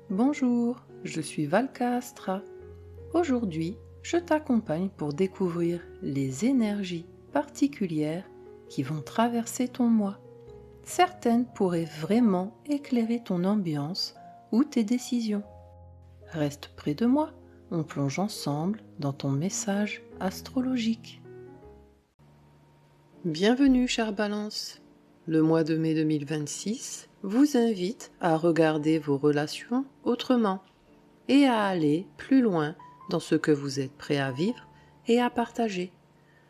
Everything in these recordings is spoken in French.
Bonjour, je suis Valka Astra. Aujourd'hui, je t'accompagne pour découvrir les énergies particulières qui vont traverser ton moi. Certaines pourraient vraiment éclairer ton ambiance ou tes décisions. Reste près de moi, on plonge ensemble dans ton message astrologique. Bienvenue, chère Balance. Le mois de mai 2026 vous invite à regarder vos relations autrement et à aller plus loin dans ce que vous êtes prêt à vivre et à partager.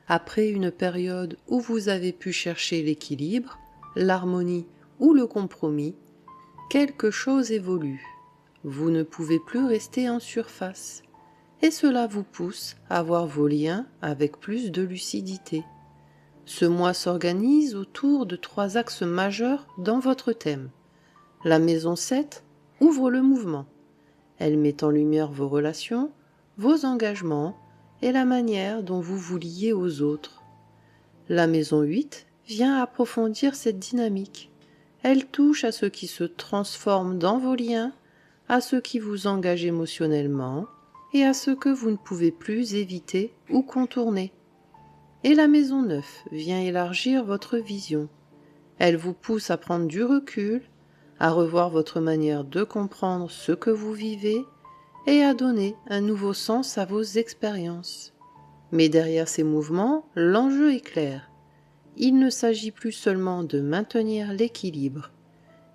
Après une période où vous avez pu chercher l'équilibre, l'harmonie ou le compromis, quelque chose évolue. Vous ne pouvez plus rester en surface et cela vous pousse à voir vos liens avec plus de lucidité. Ce mois s'organise autour de 3 axes majeurs dans votre thème. La maison 7 ouvre le mouvement. Elle met en lumière vos relations, vos engagements et la manière dont vous vous liez aux autres. La maison 8 vient approfondir cette dynamique. Elle touche à ce qui se transforme dans vos liens, à ce qui vous engage émotionnellement et à ce que vous ne pouvez plus éviter ou contourner. Et la maison 9 vient élargir votre vision. Elle vous pousse à prendre du recul, à revoir votre manière de comprendre ce que vous vivez et à donner un nouveau sens à vos expériences. Mais derrière ces mouvements, l'enjeu est clair. Il ne s'agit plus seulement de maintenir l'équilibre.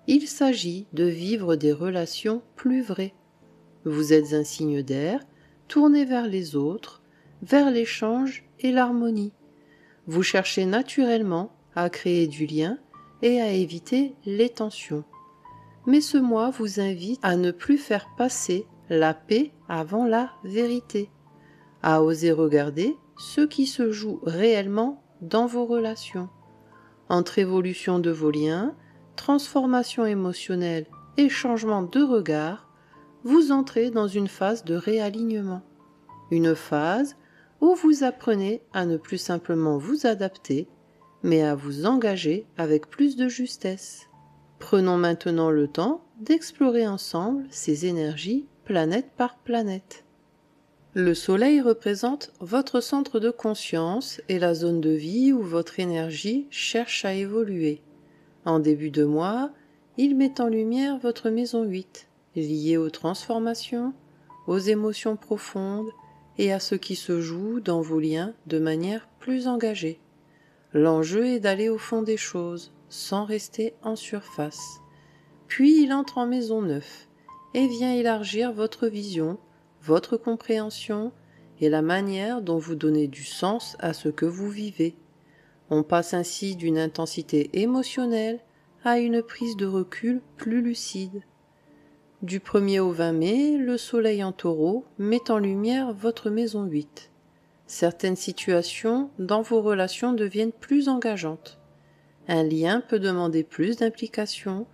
Il s'agit de vivre des relations plus vraies. Vous êtes un signe d'air, tourné vers les autres, vers l'échange et l'harmonie. Vous cherchez naturellement à créer du lien et à éviter les tensions. Mais ce mois vous invite à ne plus faire passer la paix avant la vérité, à oser regarder ce qui se joue réellement dans vos relations. Entre évolution de vos liens, transformation émotionnelle et changement de regard, vous entrez dans une phase de réalignement. Une phase où vous apprenez à ne plus simplement vous adapter, mais à vous engager avec plus de justesse. Prenons maintenant le temps d'explorer ensemble ces énergies planète par planète. Le Soleil représente votre centre de conscience et la zone de vie où votre énergie cherche à évoluer. En début de mois, il met en lumière votre maison 8, liée aux transformations, aux émotions profondes et à ce qui se joue dans vos liens de manière plus engagée. L'enjeu est d'aller au fond des choses, sans rester en surface. Puis il entre en maison 9 et vient élargir votre vision, votre compréhension et la manière dont vous donnez du sens à ce que vous vivez. On passe ainsi d'une intensité émotionnelle à une prise de recul plus lucide. Du 1er au 20 mai, le Soleil en Taureau met en lumière votre maison 8. Certaines situations dans vos relations deviennent plus engageantes. Un lien peut demander plus d'implication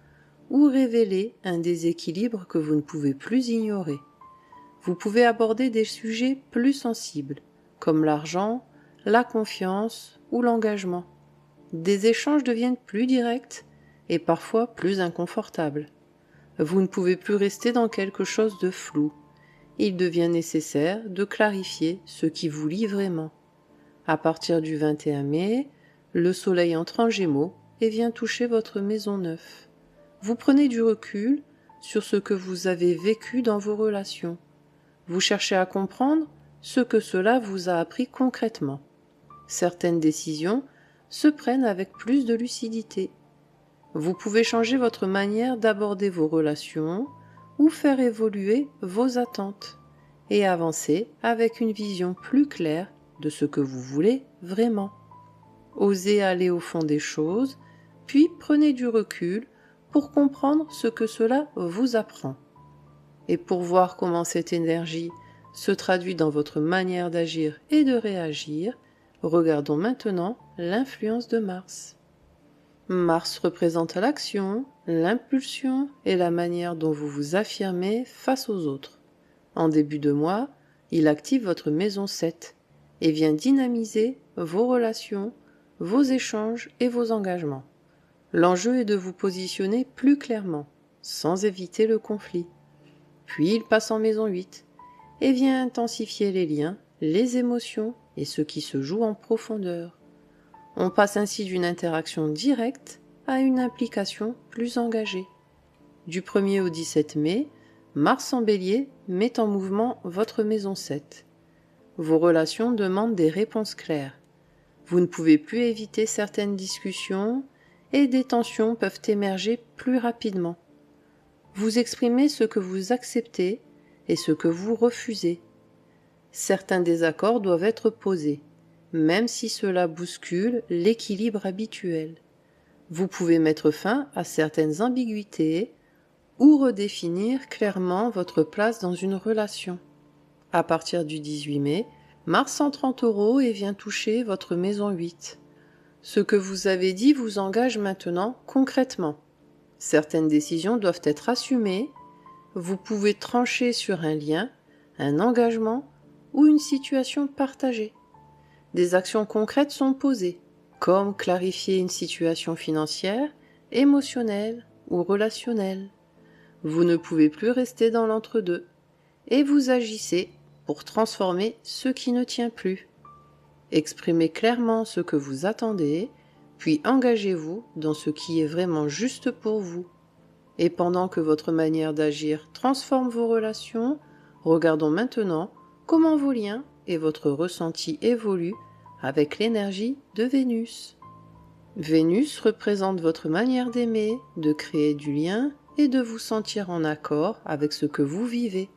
ou révéler un déséquilibre que vous ne pouvez plus ignorer. Vous pouvez aborder des sujets plus sensibles, comme l'argent, la confiance ou l'engagement. Des échanges deviennent plus directs et parfois plus inconfortables. Vous ne pouvez plus rester dans quelque chose de flou. Il devient nécessaire de clarifier ce qui vous lie vraiment. À partir du 21 mai, le Soleil entre en Gémeaux et vient toucher votre maison 9. Vous prenez du recul sur ce que vous avez vécu dans vos relations. Vous cherchez à comprendre ce que cela vous a appris concrètement. Certaines décisions se prennent avec plus de lucidité. Vous pouvez changer votre manière d'aborder vos relations ou faire évoluer vos attentes et avancer avec une vision plus claire de ce que vous voulez vraiment. Osez aller au fond des choses, puis prenez du recul pour comprendre ce que cela vous apprend. Et pour voir comment cette énergie se traduit dans votre manière d'agir et de réagir, regardons maintenant l'influence de Mars. Mars représente l'action, l'impulsion et la manière dont vous vous affirmez face aux autres. En début de mois, il active votre maison 7 et vient dynamiser vos relations, vos échanges et vos engagements. L'enjeu est de vous positionner plus clairement, sans éviter le conflit. Puis il passe en maison 8 et vient intensifier les liens, les émotions et ce qui se joue en profondeur. On passe ainsi d'une interaction directe à une implication plus engagée. Du 1er au 17 mai, Mars en Bélier met en mouvement votre maison 7. Vos relations demandent des réponses claires. Vous ne pouvez plus éviter certaines discussions et des tensions peuvent émerger plus rapidement. Vous exprimez ce que vous acceptez et ce que vous refusez. Certains désaccords doivent être posés, même si cela bouscule l'équilibre habituel. Vous pouvez mettre fin à certaines ambiguïtés ou redéfinir clairement votre place dans une relation. À partir du 18 mai, Mars entre en Taureau et vient toucher votre maison 8. Ce que vous avez dit vous engage maintenant concrètement. Certaines décisions doivent être assumées. Vous pouvez trancher sur un lien, un engagement ou une situation partagée. Des actions concrètes sont posées, comme clarifier une situation financière, émotionnelle ou relationnelle. Vous ne pouvez plus rester dans l'entre-deux et vous agissez pour transformer ce qui ne tient plus. Exprimez clairement ce que vous attendez, puis engagez-vous dans ce qui est vraiment juste pour vous. Et pendant que votre manière d'agir transforme vos relations, regardons maintenant comment vos liens et votre ressenti évoluent avec l'énergie de Vénus. Vénus représente votre manière d'aimer, de créer du lien et de vous sentir en accord avec ce que vous vivez.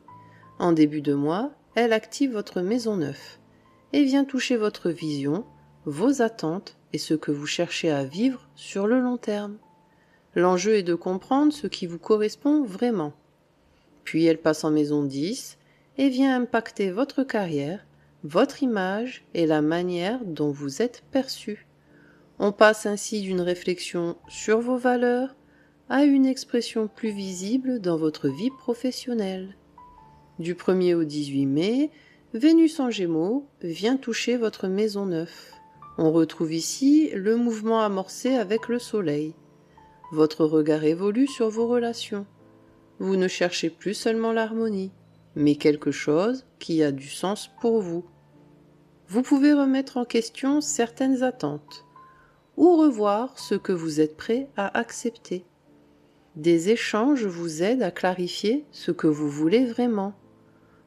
En début de mois, elle active votre maison 9 et vient toucher votre vision, vos attentes et ce que vous cherchez à vivre sur le long terme. L'enjeu est de comprendre ce qui vous correspond vraiment. Puis elle passe en maison 10 et vient impacter votre carrière, votre image et la manière dont vous êtes perçu. On passe ainsi d'une réflexion sur vos valeurs à une expression plus visible dans votre vie professionnelle. Du 1er au 18 mai, Vénus en Gémeaux vient toucher votre maison 9. On retrouve ici le mouvement amorcé avec le Soleil. Votre regard évolue sur vos relations. Vous ne cherchez plus seulement l'harmonie, mais quelque chose qui a du sens pour vous. Vous pouvez remettre en question certaines attentes ou revoir ce que vous êtes prêt à accepter. Des échanges vous aident à clarifier ce que vous voulez vraiment.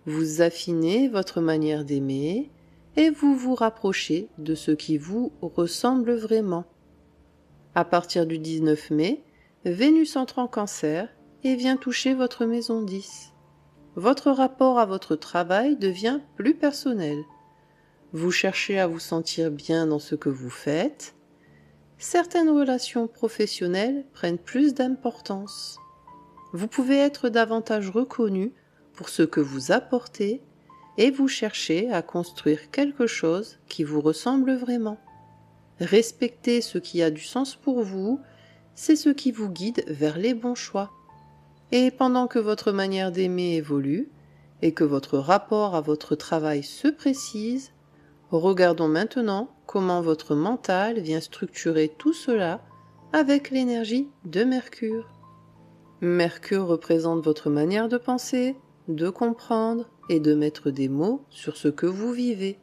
Vous affinez votre manière d'aimer et vous vous rapprochez de ce qui vous ressemble vraiment. À partir du 19 mai, Vénus entre en Cancer et vient toucher votre maison 10. Votre rapport à votre travail devient plus personnel. Vous cherchez à vous sentir bien dans ce que vous faites. Certaines relations professionnelles prennent plus d'importance. Vous pouvez être davantage reconnu pour ce que vous apportez et vous cherchez à construire quelque chose qui vous ressemble vraiment. Respecter ce qui a du sens pour vous, c'est ce qui vous guide vers les bons choix. Et pendant que votre manière d'aimer évolue et que votre rapport à votre travail se précise, regardons maintenant comment votre mental vient structurer tout cela avec l'énergie de Mercure. Mercure représente votre manière de penser, de comprendre et de mettre des mots sur ce que vous vivez.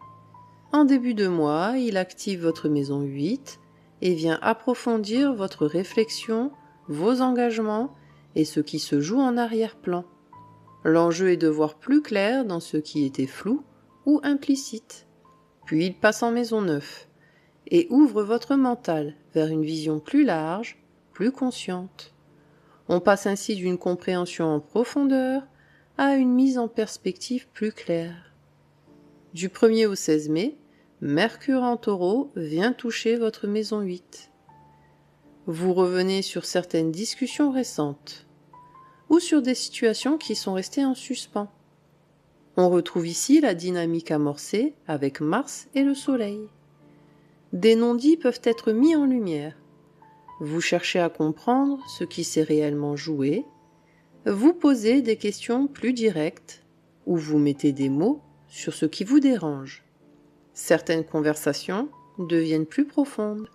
En début de mois, il active votre maison 8 et vient approfondir votre réflexion, vos engagements et ce qui se joue en arrière-plan. L'enjeu est de voir plus clair dans ce qui était flou ou implicite. Puis il passe en maison 9 et ouvre votre mental vers une vision plus large, plus consciente. On passe ainsi d'une compréhension en profondeur à une mise en perspective plus claire. Du 1er au 16 mai, Mercure en Taureau vient toucher votre maison 8. Vous revenez sur certaines discussions récentes ou sur des situations qui sont restées en suspens. On retrouve ici la dynamique amorcée avec Mars et le Soleil. Des non-dits peuvent être mis en lumière. Vous cherchez à comprendre ce qui s'est réellement joué. Vous posez des questions plus directes ou vous mettez des mots sur ce qui vous dérange. Certaines conversations deviennent plus profondes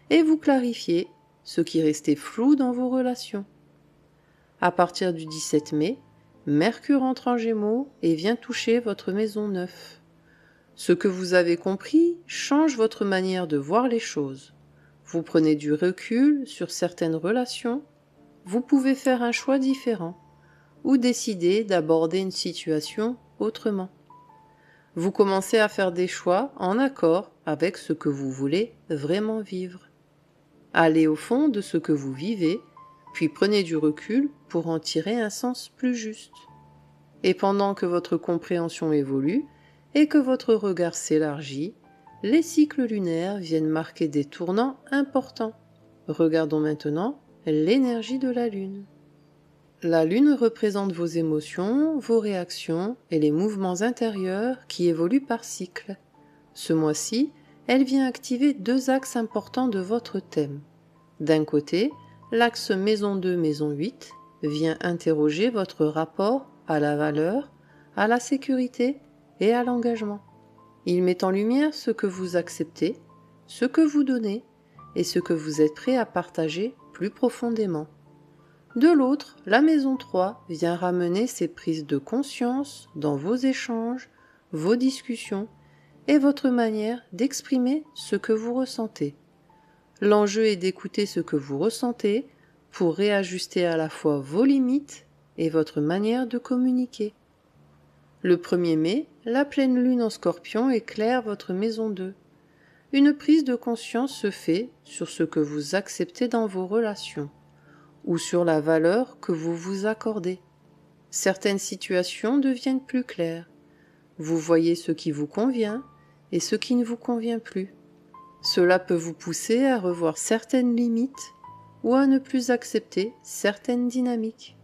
et vous clarifiez ce qui restait flou dans vos relations. À partir du 17 mai, Mercure entre en Gémeaux et vient toucher votre maison 9. Ce que vous avez compris change votre manière de voir les choses. Vous prenez du recul sur certaines relations, vous pouvez faire un choix différent ou décider d'aborder une situation autrement. Vous commencez à faire des choix en accord avec ce que vous voulez vraiment vivre. Allez au fond de ce que vous vivez, puis prenez du recul pour en tirer un sens plus juste. Et pendant que votre compréhension évolue et que votre regard s'élargit, les cycles lunaires viennent marquer des tournants importants. Regardons maintenant l'énergie de la Lune. La Lune représente vos émotions, vos réactions et les mouvements intérieurs qui évoluent par cycle. Ce mois-ci, elle vient activer deux axes importants de votre thème. D'un côté, l'axe Maison 2, Maison 8 vient interroger votre rapport à la valeur, à la sécurité et à l'engagement. Il met en lumière ce que vous acceptez, ce que vous donnez et ce que vous êtes prêt à partager plus profondément. De l'autre, la maison 3 vient ramener ces prises de conscience dans vos échanges, vos discussions et votre manière d'exprimer ce que vous ressentez. L'enjeu est d'écouter ce que vous ressentez pour réajuster à la fois vos limites et votre manière de communiquer. Le 1er mai, la pleine lune en Scorpion éclaire votre maison 2. Une prise de conscience se fait sur ce que vous acceptez dans vos relations ou sur la valeur que vous vous accordez. Certaines situations deviennent plus claires. Vous voyez ce qui vous convient et ce qui ne vous convient plus. Cela peut vous pousser à revoir certaines limites ou à ne plus accepter certaines dynamiques.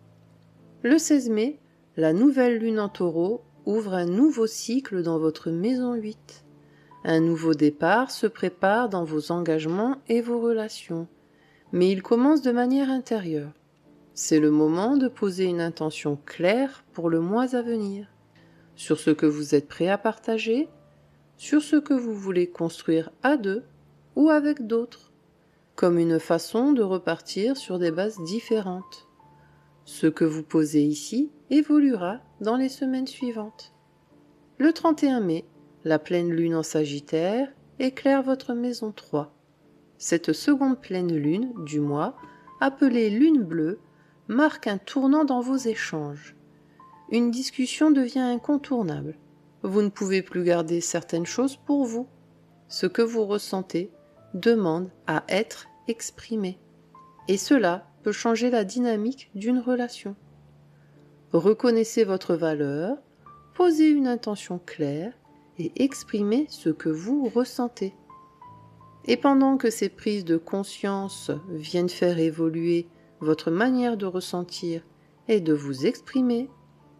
Le 16 mai, la nouvelle lune en Taureau ouvre un nouveau cycle dans votre maison 8. Un nouveau départ se prépare dans vos engagements et vos relations, mais il commence de manière intérieure. C'est le moment de poser une intention claire pour le mois à venir, sur ce que vous êtes prêt à partager, sur ce que vous voulez construire à deux ou avec d'autres, comme une façon de repartir sur des bases différentes. Ce que vous posez ici évoluera dans les semaines suivantes. Le 31 mai, la pleine lune en Sagittaire éclaire votre maison 3. Cette seconde pleine lune du mois, appelée lune bleue, marque un tournant dans vos échanges. Une discussion devient incontournable. Vous ne pouvez plus garder certaines choses pour vous. Ce que vous ressentez demande à être exprimé. Et cela peut changer la dynamique d'une relation. Reconnaissez votre valeur, posez une intention claire et exprimez ce que vous ressentez. Et pendant que ces prises de conscience viennent faire évoluer votre manière de ressentir et de vous exprimer,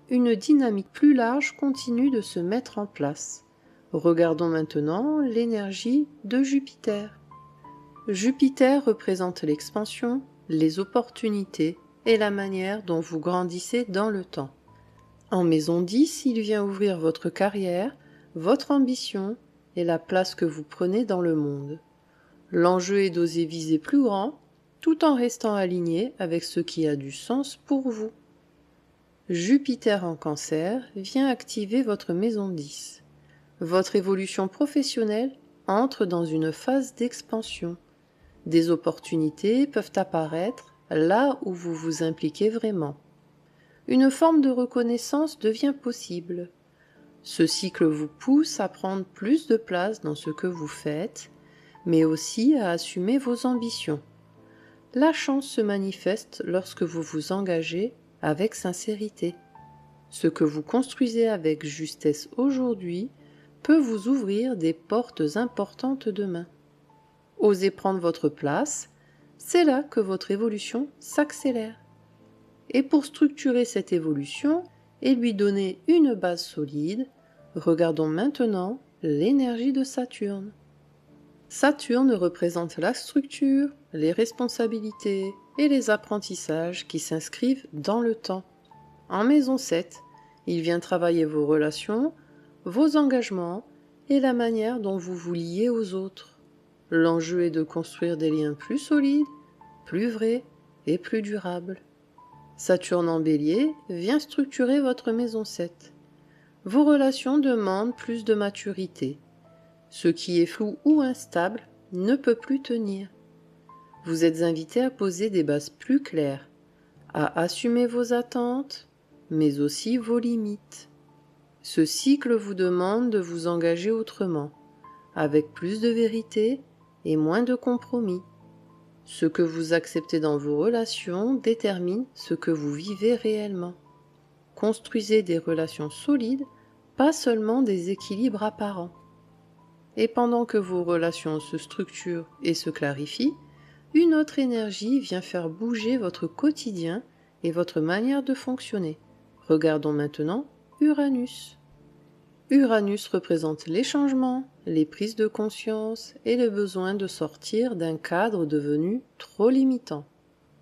une dynamique plus large continue de se mettre en place. Regardons maintenant l'énergie de Jupiter. Jupiter représente l'expansion, les opportunités et la manière dont vous grandissez dans le temps. En maison 10, il vient ouvrir votre carrière, votre ambition et la place que vous prenez dans le monde. L'enjeu est d'oser viser plus grand, tout en restant aligné avec ce qui a du sens pour vous. Jupiter en Cancer vient activer votre maison 10. Votre évolution professionnelle entre dans une phase d'expansion. Des opportunités peuvent apparaître là où vous vous impliquez vraiment. Une forme de reconnaissance devient possible. Ce cycle vous pousse à prendre plus de place dans ce que vous faites, mais aussi à assumer vos ambitions. La chance se manifeste lorsque vous vous engagez avec sincérité. Ce que vous construisez avec justesse aujourd'hui peut vous ouvrir des portes importantes demain. Osez prendre votre place, c'est là que votre évolution s'accélère. Et pour structurer cette évolution et lui donner une base solide, regardons maintenant l'énergie de Saturne. Saturne représente la structure, les responsabilités et les apprentissages qui s'inscrivent dans le temps. En maison 7, il vient travailler vos relations, vos engagements et la manière dont vous vous liez aux autres. L'enjeu est de construire des liens plus solides, plus vrais et plus durables. Saturne en Bélier vient structurer votre maison 7. Vos relations demandent plus de maturité. Ce qui est flou ou instable ne peut plus tenir. Vous êtes invité à poser des bases plus claires, à assumer vos attentes, mais aussi vos limites. Ce cycle vous demande de vous engager autrement, avec plus de vérité et moins de compromis. Ce que vous acceptez dans vos relations détermine ce que vous vivez réellement. Construisez des relations solides, pas seulement des équilibres apparents. Et pendant que vos relations se structurent et se clarifient, une autre énergie vient faire bouger votre quotidien et votre manière de fonctionner. Regardons maintenant Uranus. Uranus représente les changements, les prises de conscience et le besoin de sortir d'un cadre devenu trop limitant.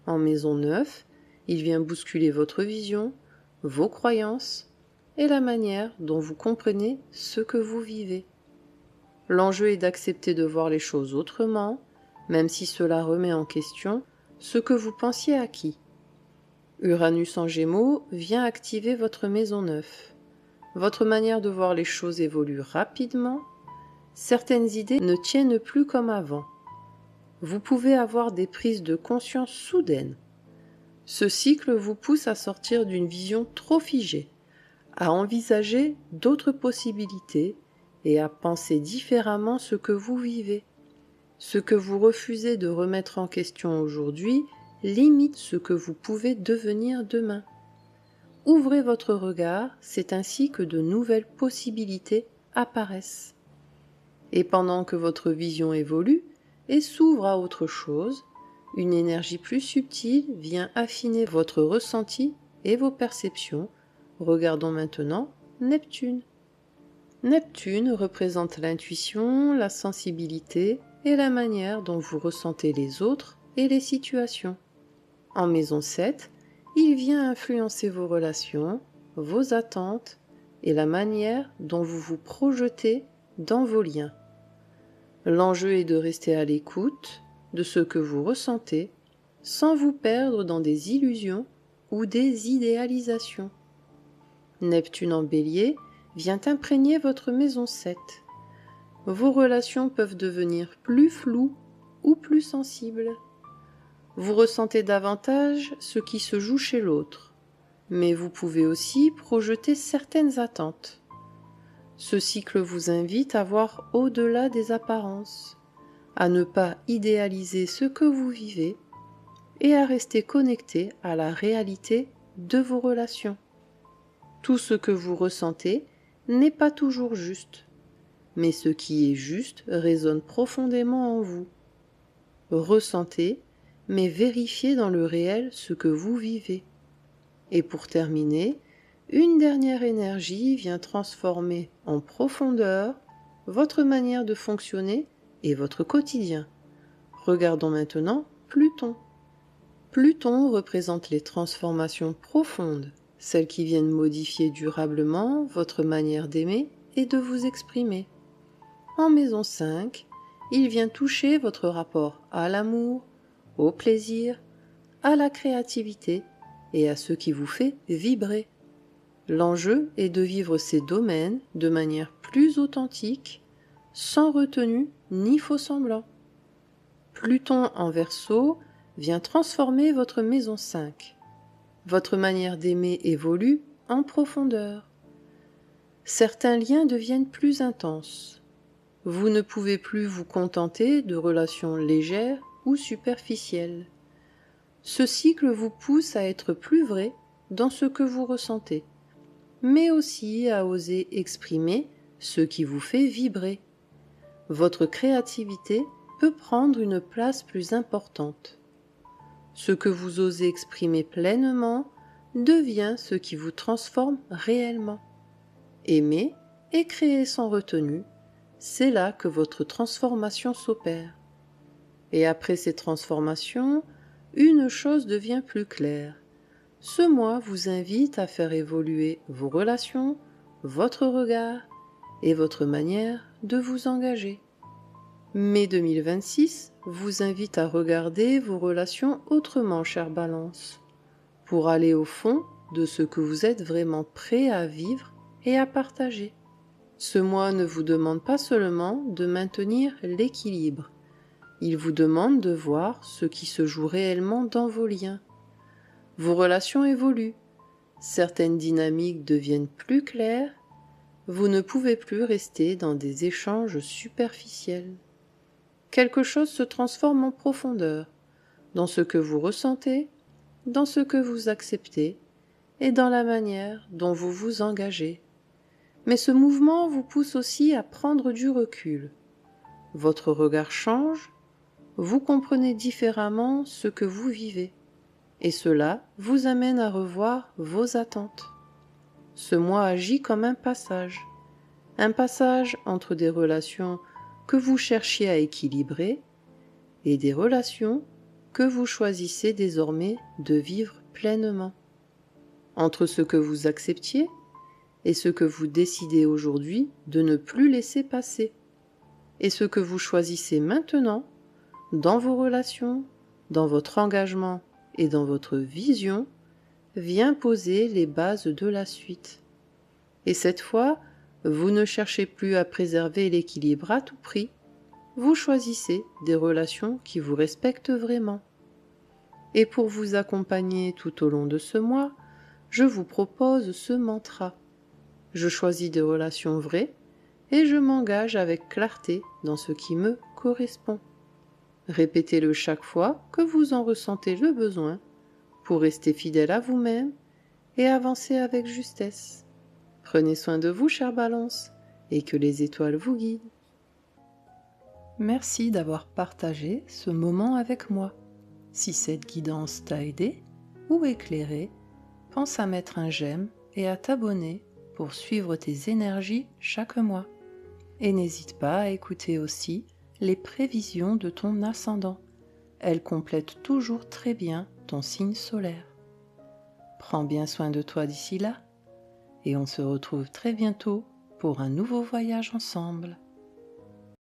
En maison 9, il vient bousculer votre vision, vos croyances et la manière dont vous comprenez ce que vous vivez. L'enjeu est d'accepter de voir les choses autrement, même si cela remet en question ce que vous pensiez acquis. Uranus en Gémeaux vient activer votre maison 9. Votre manière de voir les choses évolue rapidement. Certaines idées ne tiennent plus comme avant. Vous pouvez avoir des prises de conscience soudaines. Ce cycle vous pousse à sortir d'une vision trop figée, à envisager d'autres possibilités et à penser différemment ce que vous vivez. Ce que vous refusez de remettre en question aujourd'hui limite ce que vous pouvez devenir demain. Ouvrez votre regard, c'est ainsi que de nouvelles possibilités apparaissent. Et pendant que votre vision évolue et s'ouvre à autre chose, une énergie plus subtile vient affiner votre ressenti et vos perceptions. Regardons maintenant Neptune. Neptune représente l'intuition, la sensibilité et la manière dont vous ressentez les autres et les situations. En maison 7, il vient influencer vos relations, vos attentes et la manière dont vous vous projetez dans vos liens. L'enjeu est de rester à l'écoute de ce que vous ressentez sans vous perdre dans des illusions ou des idéalisations. Neptune en Bélier vient imprégner votre maison 7. Vos relations peuvent devenir plus floues ou plus sensibles. Vous ressentez davantage ce qui se joue chez l'autre, mais vous pouvez aussi projeter certaines attentes. Ce cycle vous invite à voir au-delà des apparences, à ne pas idéaliser ce que vous vivez et à rester connecté à la réalité de vos relations. Tout ce que vous ressentez n'est pas toujours juste, mais ce qui est juste résonne profondément en vous. Ressentez, mais vérifiez dans le réel ce que vous vivez. Et pour terminer, une dernière énergie vient transformer en profondeur votre manière de fonctionner et votre quotidien. Regardons maintenant Pluton. Pluton représente les transformations profondes, celles qui viennent modifier durablement votre manière d'aimer et de vous exprimer. En maison 5, il vient toucher votre rapport à l'amour, au plaisir, à la créativité et à ce qui vous fait vibrer. L'enjeu est de vivre ces domaines de manière plus authentique, sans retenue ni faux-semblant. Pluton en Verseau vient transformer votre maison 5. Votre manière d'aimer évolue en profondeur. Certains liens deviennent plus intenses. Vous ne pouvez plus vous contenter de relations légères ou superficielles. Ce cycle vous pousse à être plus vrai dans ce que vous ressentez, mais aussi à oser exprimer ce qui vous fait vibrer. Votre créativité peut prendre une place plus importante. Ce que vous osez exprimer pleinement devient ce qui vous transforme réellement. Aimer et créer sans retenue, c'est là que votre transformation s'opère. Et après ces transformations, une chose devient plus claire. Ce mois vous invite à faire évoluer vos relations, votre regard et votre manière de vous engager. Mai 2026 vous invite à regarder vos relations autrement, chère Balance. pour aller au fond de ce que vous êtes vraiment prêt à vivre et à partager. Ce mois ne vous demande pas seulement de maintenir l'équilibre, il vous demande de voir ce qui se joue réellement dans vos liens. Vos relations évoluent, certaines dynamiques deviennent plus claires, vous ne pouvez plus rester dans des échanges superficiels. Quelque chose se transforme en profondeur, dans ce que vous ressentez, dans ce que vous acceptez et dans la manière dont vous vous engagez. Mais ce mouvement vous pousse aussi à prendre du recul. Votre regard change, vous comprenez différemment ce que vous vivez, et cela vous amène à revoir vos attentes. Ce mois agit comme un passage entre des relations que vous cherchiez à équilibrer et des relations que vous choisissez désormais de vivre pleinement. Entre ce que vous acceptiez et ce que vous décidez aujourd'hui de ne plus laisser passer, et ce que vous choisissez maintenant, dans vos relations, dans votre engagement et dans votre vision, vient poser les bases de la suite. Et cette fois, vous ne cherchez plus à préserver l'équilibre à tout prix, vous choisissez des relations qui vous respectent vraiment. Et pour vous accompagner tout au long de ce mois, je vous propose ce mantra. Je choisis des relations vraies et je m'engage avec clarté dans ce qui me correspond. Répétez-le chaque fois que vous en ressentez le besoin pour rester fidèle à vous-même et avancer avec justesse. Prenez soin de vous, chère Balance, et que les étoiles vous guident. Merci d'avoir partagé ce moment avec moi. Si cette guidance t'a aidé ou éclairé, pense à mettre un j'aime et à t'abonner pour suivre tes énergies chaque mois. Et n'hésite pas à écouter aussi les prévisions de ton ascendant. Elles complètent toujours très bien ton signe solaire. Prends bien soin de toi d'ici là, et on se retrouve très bientôt pour un nouveau voyage ensemble.